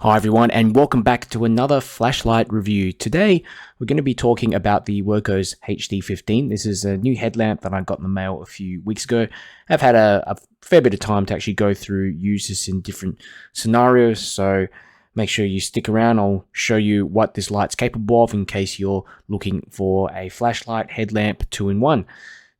Hi everyone, and welcome back to another flashlight review. Today we're going to be talking about the Wurkkos HD15. This is a new headlamp that I got in the mail a few weeks ago. I've had a fair bit of time to actually go through, use this in different scenarios, so make sure you stick around. I'll show you what this light's capable of in case you're looking for a flashlight headlamp 2-in-1.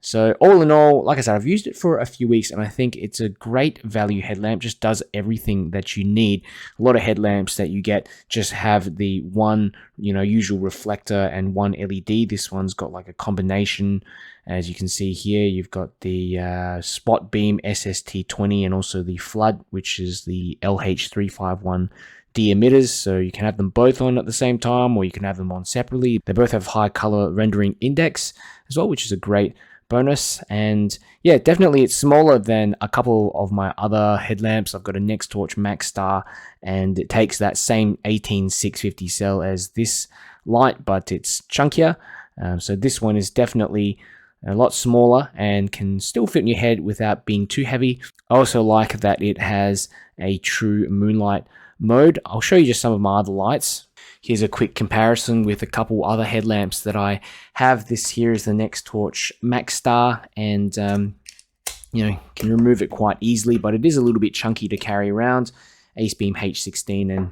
So all in all, like I said, I've used it for a few weeks and I think it's a great value headlamp. Just does everything that you need. A lot of headlamps that you get just have the one, usual reflector and one LED. This one's got like a combination. As you can see here, you've got the spot beam SST20 and also the flood, which is the LH351D emitters, so you can have them both on at the same time or you can have them on separately. They both have high color rendering index as well, which is a great bonus. And yeah, definitely it's smaller than a couple of my other headlamps. I've got a Nextorch Max Star and it takes that same 18650 cell as this light, but it's chunkier. So this one is definitely a lot smaller and can still fit in your head without being too heavy. I also like that it has a true moonlight mode. I'll show you just some of my other lights. Here's a quick comparison with a couple other headlamps that I have. This here is the Nextorch Max Star, and can remove it quite easily, but it is a little bit chunky to carry around. Ace Beam H16, and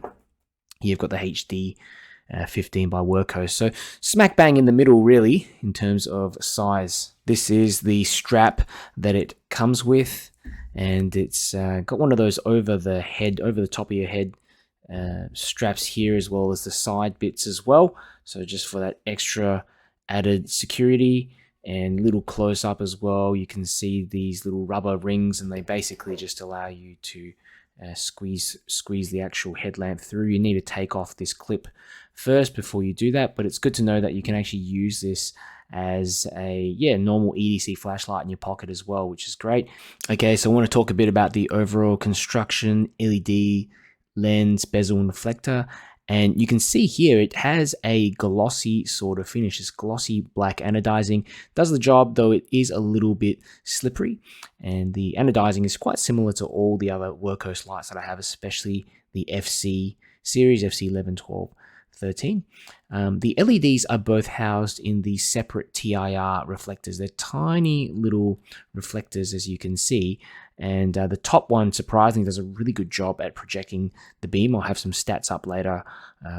here you've got the HD15 by Wurkkos. So smack bang in the middle, really, in terms of size. This is the strap that it comes with, and it's got one of those over the top of your head straps here, as well as the side bits as well, so just for that extra added security. And little close up as well, you can see these little rubber rings, and they basically just allow you to squeeze the actual headlamp through. You need to take off this clip first before you do that, but it's good to know that you can actually use this as a normal EDC flashlight in your pocket as well, which is great. Okay, so I want to talk a bit about the overall construction, LED, lens, bezel, and reflector. And you can see here it has a glossy sort of finish. It's glossy black anodizing. Does the job, though it is a little bit slippery. And the anodizing is quite similar to all the other Wurkkos lights that I have, especially the FC series, FC 11, 12, 13. The LEDs are both housed in the separate TIR reflectors. They're tiny little reflectors, as you can see. And the top one, surprisingly, does a really good job at projecting the beam. I'll have some stats up later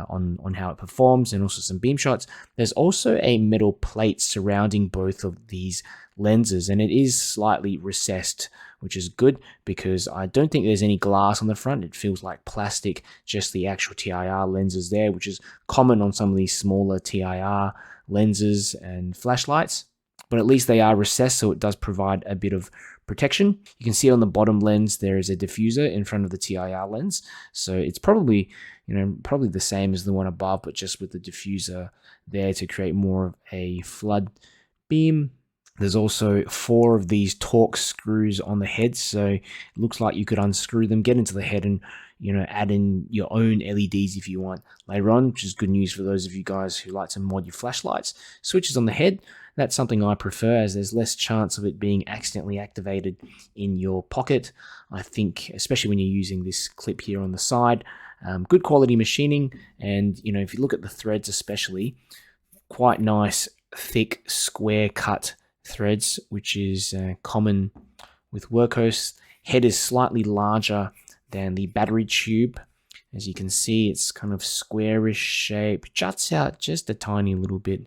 on how it performs, and also some beam shots. There's also a metal plate surrounding both of these lenses, and it is slightly recessed, which is good because I don't think there's any glass on the front. It feels like plastic, just the actual TIR lenses there, which is common on some of these smaller TIR lenses and flashlights. But at least they are recessed, so it does provide a bit of protection. You can see on the bottom lens there is a diffuser in front of the TIR lens, so it's probably the same as the one above, but just with the diffuser there to create more of a flood beam. There's also 4 of these Torx screws on the head, so it looks like you could unscrew them, get into the head, and add in your own LEDs if you want later on, which is good news for those of you guys who like to mod your flashlights. Switches on the head, that's something I prefer, as there's less chance of it being accidentally activated in your pocket. I think, especially when you're using this clip here on the side. Good quality machining, and if you look at the threads especially, quite nice, thick, square cut threads, which is common with Wurkkos. Head is slightly larger than the battery tube. As you can see, it's kind of squarish shape, juts out just a tiny little bit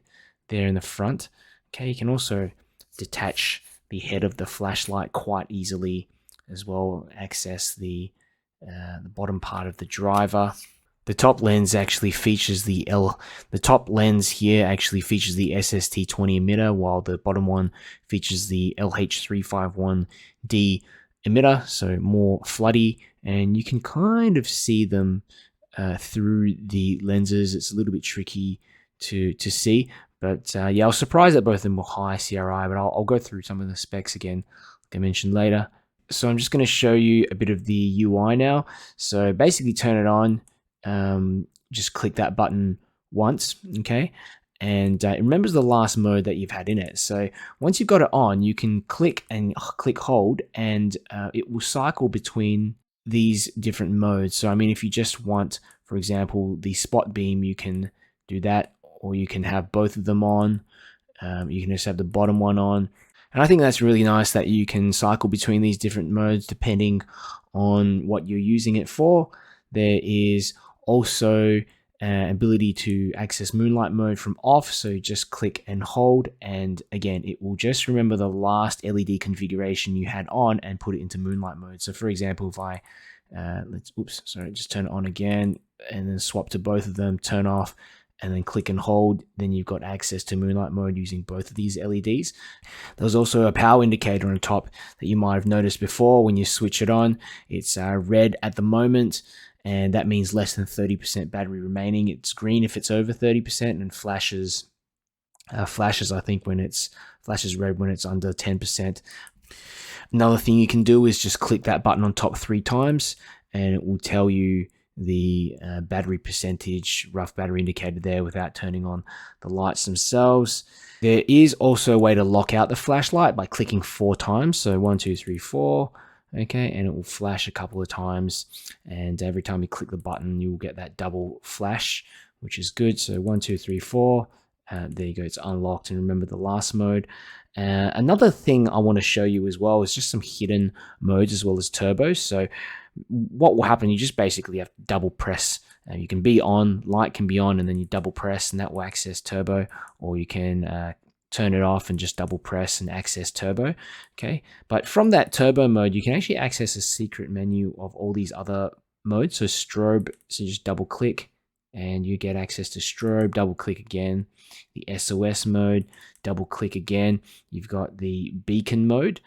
there in the front. Okay, you can also detach the head of the flashlight quite easily as well, access the bottom part of the driver. The top lens actually features the top lens here actually features the SST20 emitter, while the bottom one features the LH351D emitter, so more floody, and you can kind of see them through the lenses. It's a little bit tricky to see, but yeah, I was surprised that both of them were high CRI, but I'll go through some of the specs again, like I mentioned later. So I'm just going to show you a bit of the UI now. So basically turn it on, just click that button once, okay? And it remembers the last mode that you've had in it. So once you've got it on, you can click hold, and it will cycle between these different modes. So I mean, if you just want, for example, the spot beam, you can do that, or you can have both of them on. You can just have the bottom one on. And I think that's really nice that you can cycle between these different modes depending on what you're using it for. There is also ability to access moonlight mode from off, so just click and hold, and again it will just remember the last LED configuration you had on and put it into moonlight mode. So for example, if I just turn it on again and then swap to both of them, turn off, and then click and hold, then you've got access to moonlight mode using both of these LEDs. There's also a power indicator on top that you might have noticed before. When you switch it on, it's red at the moment, and that means less than 30% battery remaining. It's green if it's over 30%, and flashes I think when it's flashes red when it's under 10%. Another thing you can do is just click that button on top 3 times, and it will tell you the battery percentage, rough battery indicator there, without turning on the lights themselves. There is also a way to lock out the flashlight by clicking 4 times. So 1, 2, 3, 4. Okay, and it will flash a couple of times, and every time you click the button you will get that double flash, which is good. So 1, 2, 3, 4. There you go, it's unlocked. And remember the last mode. Another thing I want to show you as well is just some hidden modes as well as turbo. So what will happen, you just basically have to double press. You can be on, light can be on, and then you double press and that will access turbo, or you can turn it off and just double press and access turbo. Okay, but from that turbo mode you can actually access a secret menu of all these other modes. So strobe, so you just double click and you get access to strobe. Double click again, the SOS mode. Double click again, you've got the beacon mode.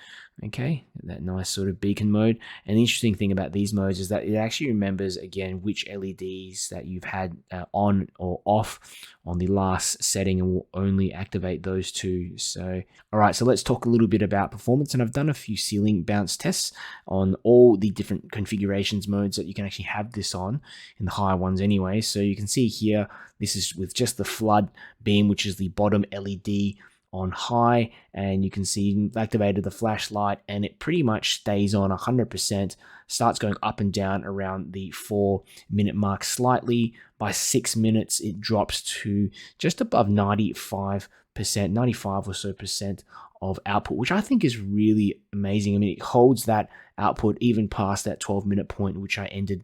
Okay, that nice sort of beacon mode. And the interesting thing about these modes is that it actually remembers again which LEDs that you've had on or off on the last setting, and will only activate those 2. So all right, so let's talk a little bit about performance. And I've done a few ceiling bounce tests on all the different configurations modes that you can actually have this on, in the higher ones anyway. So you can see here, this is with just the flood beam, which is the bottom LED on high, and you can see you've activated the flashlight and it pretty much stays on 100%, starts going up and down around the 4-minute mark slightly. By 6 minutes it drops to just above 95%, 95 or so percent of output, which I think is really amazing. I mean, it holds that output even past that 12-minute point which I ended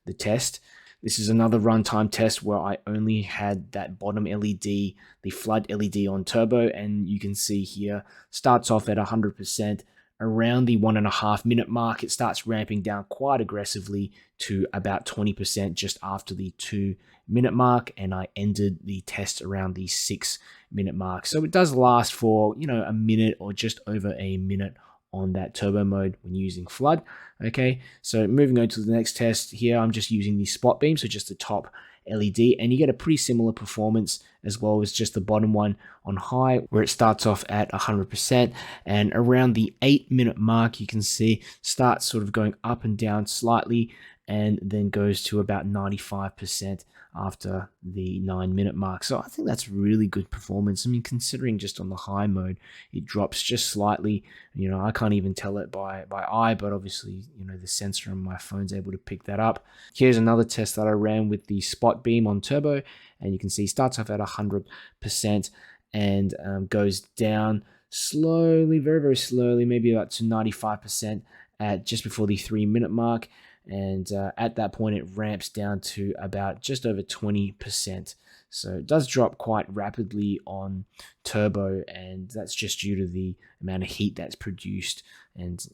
the test. This is another runtime test where I only had that bottom LED, the flood LED on turbo, and you can see here, starts off at 100%. Around the 1.5 minute mark, it starts ramping down quite aggressively to about 20% just after the 2-minute mark, and I ended the test around the 6-minute mark. So it does last for, a minute or just over a minute on that turbo mode when using flood. Okay, so moving on to the next test here, I'm just using the spot beam, so just the top LED, and you get a pretty similar performance as well as just the bottom one on high, where it starts off at 100%, and around the 8-minute mark you can see starts sort of going up and down slightly, and then goes to about 95% after the 9-minute mark. So I think that's really good performance. I mean, considering just on the high mode it drops just slightly, I can't even tell it by eye, but obviously the sensor on my phone's able to pick that up. Here's another test that I ran with the spot beam on turbo, and you can see starts off at 100% and goes down slowly, very, very slowly, maybe about to 95% at just before the 3-minute mark. And at that point it ramps down to about just over 20%. So it does drop quite rapidly on turbo, and that's just due to the amount of heat that's produced, and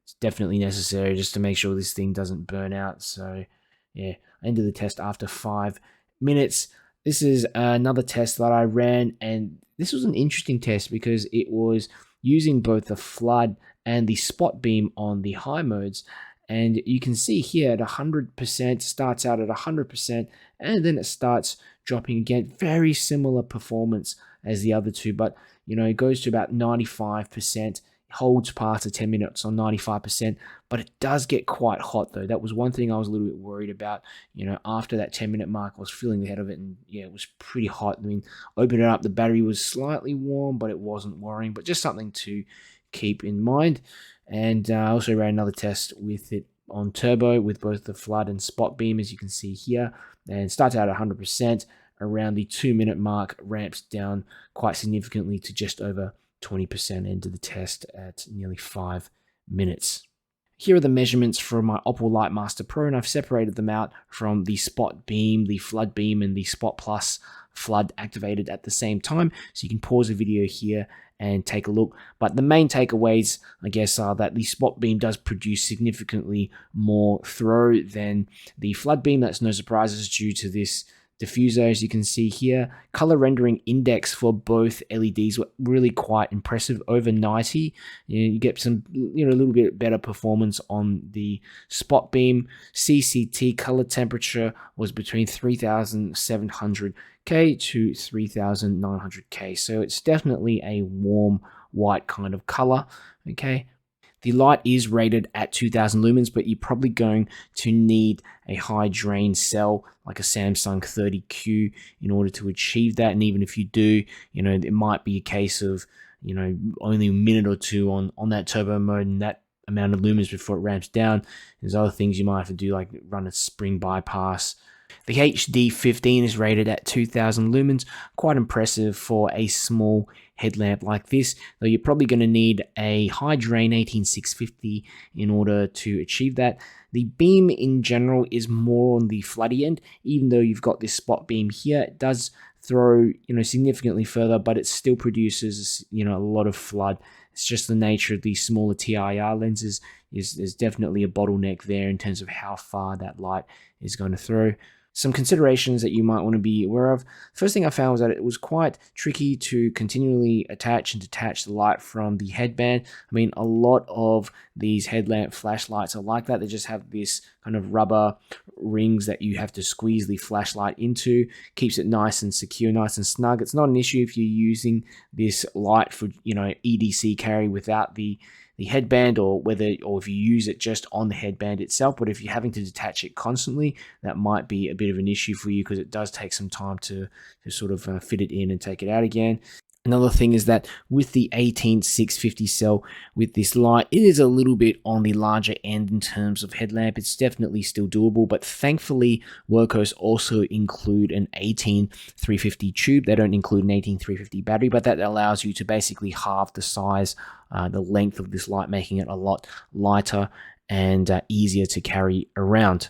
it's definitely necessary just to make sure this thing doesn't burn out. So yeah, I ended the test after 5 minutes. This is another test that I ran, and this was an interesting test because it was using both the flood and the spot beam on the high modes. And you can see here at 100%, starts out at 100%, and then it starts dropping again. Very similar performance as the other two, but it goes to about 95%, holds past the 10 minutes on 95%, but it does get quite hot though. That was one thing I was a little bit worried about. After that 10-minute mark, I was feeling the head of it, and yeah, it was pretty hot. I mean, open it up, the battery was slightly warm, but it wasn't worrying, but just something to keep in mind. And I also ran another test with it on turbo with both the flood and spot beam, as you can see here, and starts out at 100%. Around the 2-minute mark, ramps down quite significantly to just over 20% into the test at nearly 5 minutes. Here are the measurements from my Opal Lightmaster Pro, and I've separated them out from the spot beam, the flood beam, and the spot plus flood activated at the same time. So you can pause the video here and take a look. But the main takeaways, I guess, are that the spot beam does produce significantly more throw than the flood beam. That's no surprises due to this diffuser. As you can see here, color rendering index for both LEDs were really quite impressive, over 90. You get some, a little bit better performance on the spot beam. CCT color temperature was between 3700K to 3900K, so it's definitely a warm white kind of color. Okay. The light is rated at 2000 lumens, but you're probably going to need a high drain cell like a Samsung 30Q in order to achieve that. And even if you do, it might be a case of, only a minute or two on that turbo mode and that amount of lumens before it ramps down. There's other things you might have to do, like run a spring bypass. The HD15 is rated at 2000 lumens, quite impressive for a small headlamp like this, though you're probably going to need a high drain 18650 in order to achieve that. The beam in general is more on the floody end, even though you've got this spot beam here. It does throw, significantly further, but it still produces, a lot of flood. It's just the nature of these smaller TIR lenses is definitely a bottleneck there in terms of how far that light is going to throw. Some considerations that you might want to be aware of. First thing I found was that it was quite tricky to continually attach and detach the light from the headband. I mean, a lot of these headlamp flashlights are like that. They just have this kind of rubber rings that you have to squeeze the flashlight into. Keeps it nice and secure, nice and snug. It's not an issue if you're using this light for, EDC carry without the headband, or if you use it just on the headband itself. But if you're having to detach it constantly, that might be a bit of an issue for you, because it does take some time to sort of fit it in and take it out again. Another thing is that with the 18650 cell with this light, it is a little bit on the larger end in terms of headlamp. It's definitely still doable, but thankfully Wurkkos also include an 18350 tube. They don't include an 18350 battery, but that allows you to basically halve the size, the length of this light, making it a lot lighter and easier to carry around.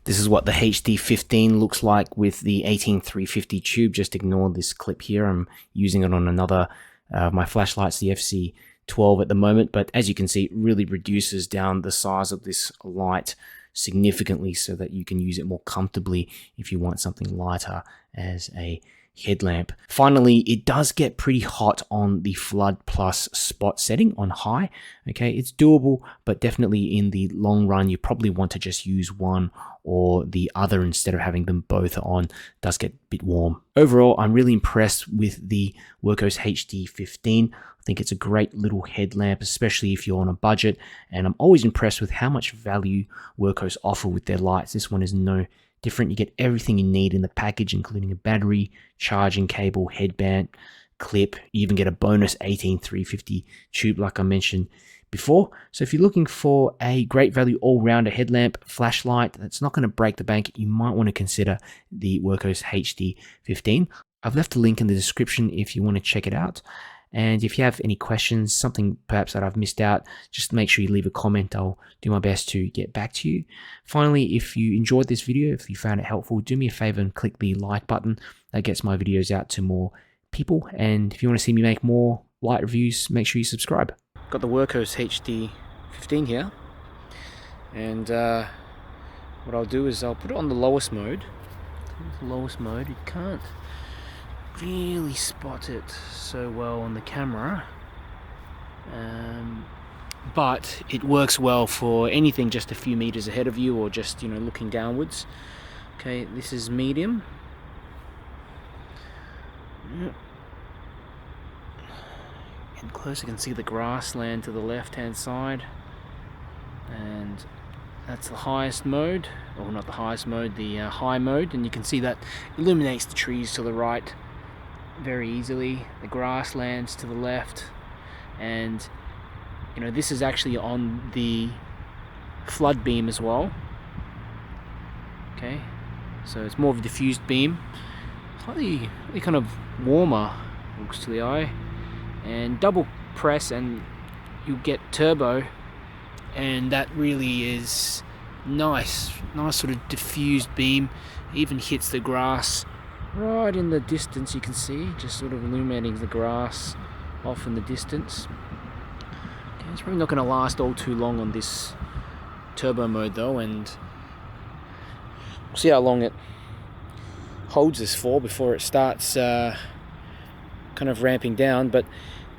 This is what the HD15 looks like with the 18350 tube. Just ignore this clip here. I'm using it on another my flashlights, the FC12 at the moment. But as you can see, it really reduces down the size of this light significantly so that you can use it more comfortably if you want something lighter as a headlamp. Finally, it does get pretty hot on the flood plus spot setting on high. Okay, it's doable, but definitely in the long run, you probably want to just use one or the other instead of having them both on. It does get a bit warm. Overall, I'm really impressed with the Wurkkos HD15. I think it's a great little headlamp, especially if you're on a budget, and I'm always impressed with how much value Wurkkos offer with their lights. This one is no different. You get everything you need in the package, including a battery, charging cable, headband, clip. You even get a bonus 18350 tube like I mentioned before. So if you're looking for a great value all-rounder headlamp flashlight that's not going to break the bank, you might want to consider the Wurkkos HD15. I've left a link in the description if you want to check it out. And if you have any questions, something perhaps that I've missed out, just make sure you leave a comment. I'll do my best to get back to you. Finally, if you enjoyed this video, if you found it helpful, do me a favor and click the like button. That gets my videos out to more people. And if you want to see me make more light reviews, make sure you subscribe. Got the Wurkkos HD15 here. And what I'll do is I'll put it on the lowest mode. You can't really spot it so well on the camera, but it works well for anything just a few meters ahead of you or just looking downwards. Okay, this is medium. Get close, you can see the grassland to the left hand side, and that's the highest mode, or not the highest mode, the high mode, and you can see that illuminates the trees to the right very easily, the grasslands to the left, and this is actually on the flood beam as well. Okay, so it's more of a diffused beam, slightly kind of warmer looks to the eye, and double press and you get turbo, and that really is nice sort of diffused beam. Even hits the grass right in the distance, you can see, just sort of illuminating the grass off in the distance. Okay, it's probably not going to last all too long on this turbo mode though, and we'll see how long it holds this for before it starts kind of ramping down. But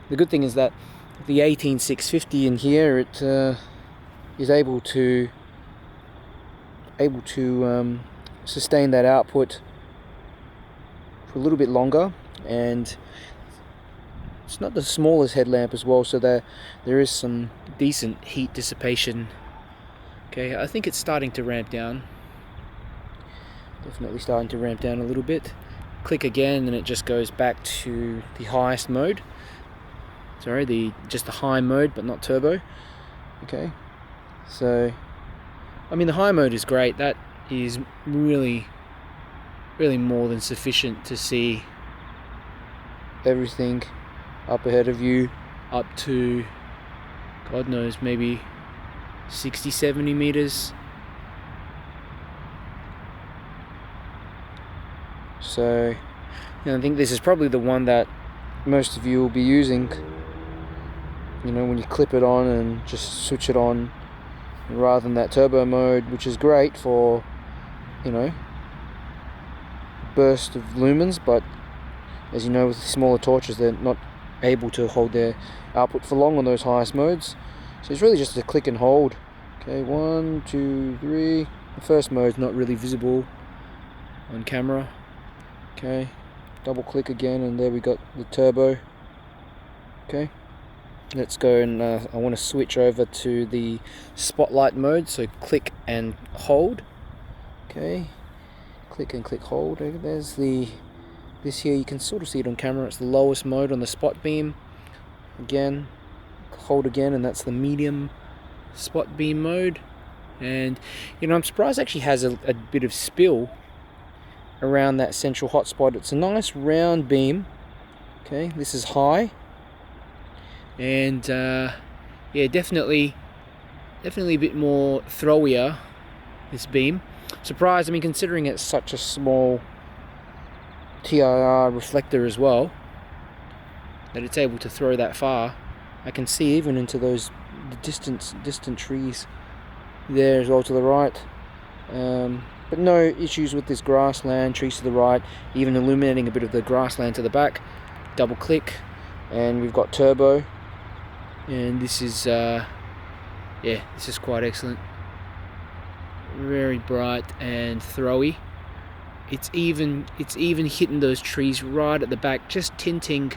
the good thing is that the 18650 in here, it is able to sustain that output for a little bit longer, and it's not the smallest headlamp as well, so there is some decent heat dissipation. Okay, I think it's starting to ramp down. Definitely starting to ramp down a little bit. Click again and it just goes back to the highest mode. Sorry, just the high mode, but not turbo. Okay, so I mean the high mode is great. That is really more than sufficient to see everything up ahead of you, up to God knows, maybe 60-70 meters. So I think this is probably the one that most of you will be using, when you clip it on and just switch it on, rather than that turbo mode, which is great for burst of lumens, but as you know, with smaller torches, they're not able to hold their output for long on those highest modes. So it's really just a click and hold. Okay, 1, 2, 3. The first mode's not really visible on camera. Okay, double click again, and there we got the turbo. Okay, let's go, and I want to switch over to the spotlight mode, so click and hold. Okay, click and click hold. There's this here, you can sort of see it on camera, it's the lowest mode on the spot beam. Again, hold again, and that's the medium spot beam mode. And I'm surprised it actually has a bit of spill around that central hotspot. It's a nice round beam. Okay, this is high, and yeah, definitely a bit more throwier, this beam. Surprised, I mean, considering it's such a small TIR reflector as well, that it's able to throw that far. I can see even into those distant trees there as well to the right. But no issues with this grassland, trees to the right, even illuminating a bit of the grassland to the back. Double click, and we've got turbo, and this is yeah, this is quite excellent. Very bright and throwy. It's even hitting those trees right at the back, just tinting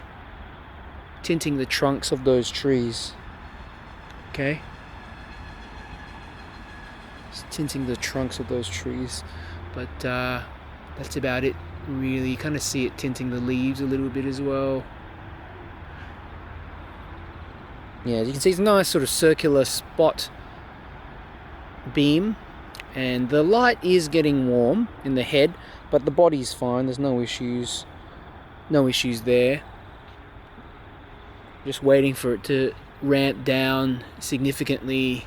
the trunks of those trees. Okay, just tinting the trunks of those trees, but that's about it really. You kind of see it tinting the leaves a little bit as well. Yeah, as you can see, it's a nice sort of circular spot beam, and the light is getting warm in the head, but the body's fine. There's no issues there. Just waiting for it to ramp down significantly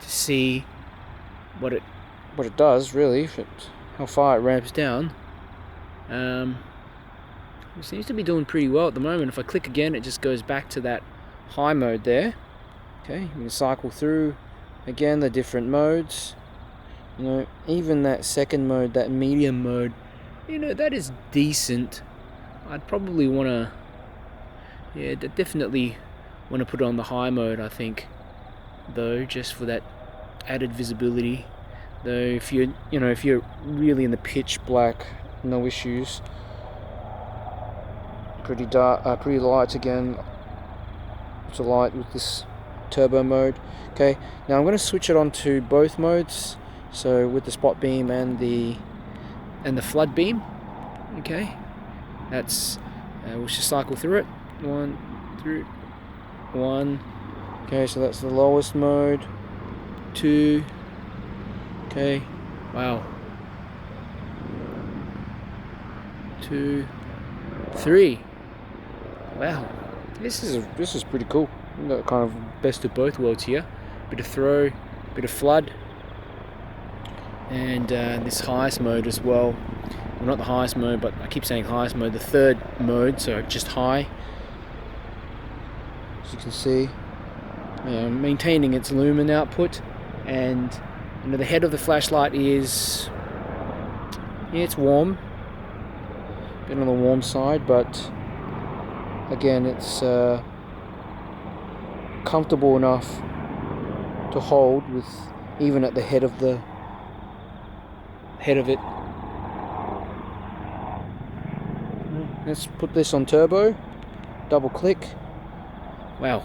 to see what it does really, how far it ramps down. It seems to be doing pretty well at the moment. If I click again, it just goes back to that high mode there. Okay, you can cycle through again the different modes. Even that second mode, that medium mode, that is decent. I'd probably want to, yeah, definitely want to put it on the high mode, I think, though, just for that added visibility. Though if you're really in the pitch black, no issues. Pretty dark, pretty light again. It's a light with this turbo mode. Okay, now I'm going to switch it on to both modes. So with the spot beam and the flood beam. Okay, that's we'll just cycle through it. 1. Okay, so that's the lowest mode. 2. Okay, wow. 2, 3. Wow, this is pretty cool. We've got kind of best of both worlds here. Bit of throw, bit of flood, and this highest mode as well. Well, not the highest mode, but I keep saying highest mode. The third mode, so just high. As you can see, maintaining its lumen output, and the head of the flashlight is, it's warm. Bit on the warm side, but again, it's comfortable enough to hold with, even at the head of it. Let's put this on turbo, double click. Wow,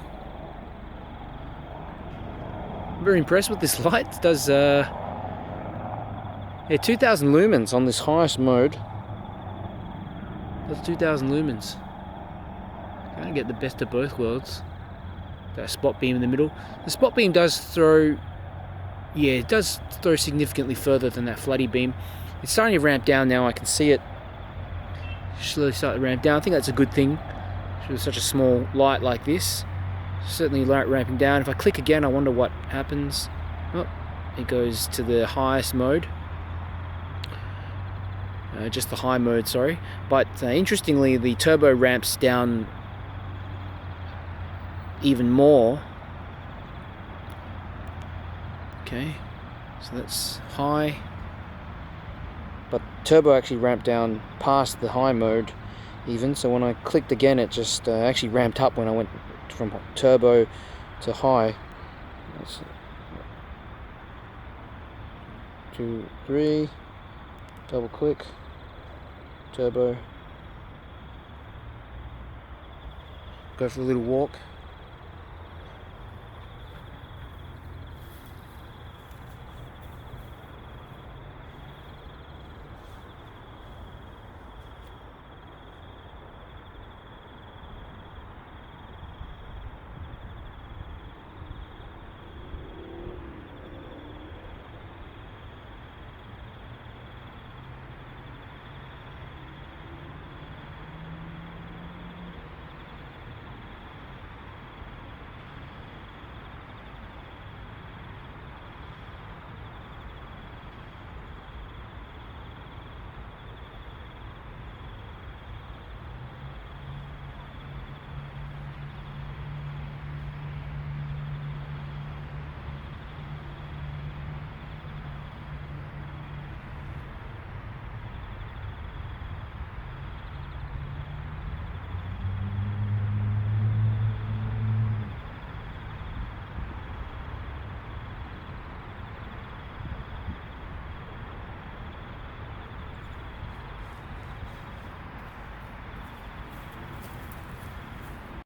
I'm very impressed with this light. It does 2000 lumens on this highest mode. That's 2000 lumens. Kind of get the best of both worlds. That spot beam in the middle. The spot beam does throw, it does throw significantly further than that floody beam. It's starting to ramp down now. I can see it slowly start to ramp down. I think that's a good thing for such a small light like this. Certainly light ramping down. If I click again, I wonder what happens. Oh, it goes to the highest mode. Just the high mode, sorry. But interestingly, the turbo ramps down even more. Okay, so that's high. But turbo actually ramped down past the high mode even. So when I clicked again, it just actually ramped up when I went from turbo to high. That's 2, 3, double click. Turbo. Go for a little walk.